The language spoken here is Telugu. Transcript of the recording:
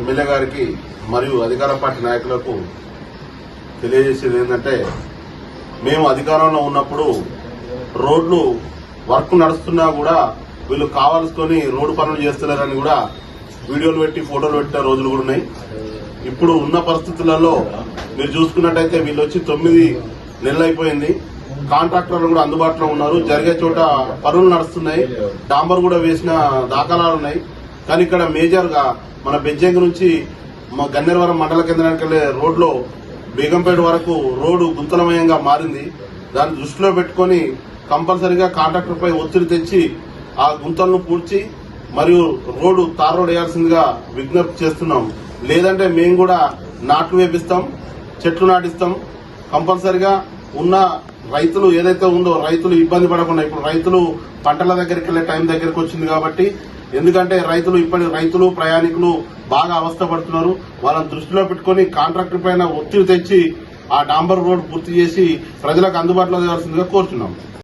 ఎమ్మెల్యే గారికి మరియు అధికార పార్టీ నాయకులకు తెలియజేసేది ఏంటంటే, మేము అధికారంలో ఉన్నప్పుడు రోడ్లు వర్క్ నడుస్తున్నా కూడా వీళ్ళు కావాల్సుకొని రోడ్డు పనులు చేస్తున్నారని కూడా వీడియోలు పెట్టి ఫోటోలు పెట్టిన రోజులు కూడా ఉన్నాయి. ఇప్పుడు ఉన్న పరిస్థితులలో మీరు చూసుకున్నట్టయితే వీళ్ళు వచ్చి 9 నెలలు అయిపోయింది. కాంట్రాక్టర్లు కూడా అందుబాటులో ఉన్నారు. జరిగే చోట పనులు నడుస్తున్నాయి. డాంబర్ కూడా వేసిన దాఖలాలు ఉన్నాయి. కానీ ఇక్కడ మేజర్ గా మన బెజ్జంగి నుంచి గన్నేరవరం మండల కేంద్రానికి వెళ్లే రోడ్లో బేగంపేట వరకు రోడ్డు గుంతలమయంగా మారింది. దాన్ని దృష్టిలో పెట్టుకుని కంపల్సరీగా కాంట్రాక్టర్ పై ఒత్తిడి తెచ్చి ఆ గుంతలను పూడ్చి మరియు రోడ్డు తార్ రోడ్ వేయాల్సిందిగా విజ్ఞప్తి చేస్తున్నాం. లేదంటే మేము కూడా నాట్లు వేపిస్తాం, చెట్లు నాటిస్తాం. కంపల్సరీగా ఉన్న రైతులు ఏదైతే ఉందో రైతులు ఇబ్బంది పడకుండా, ఇప్పుడు రైతులు పంటల దగ్గరికి వెళ్లే టైం దగ్గరికి వచ్చింది కాబట్టి, ఎందుకంటే రైతులు ప్రయాణికులు బాగా అవస్థపడుతున్నారు. వాళ్ళని దృష్టిలో పెట్టుకుని కాంట్రాక్టర్ పైన ఒత్తిడి తెచ్చి ఆ డాంబర్ రోడ్ పూర్తి చేసి ప్రజలకు అందుబాటులో తేవాల్సిందిగా కోరుతున్నాం.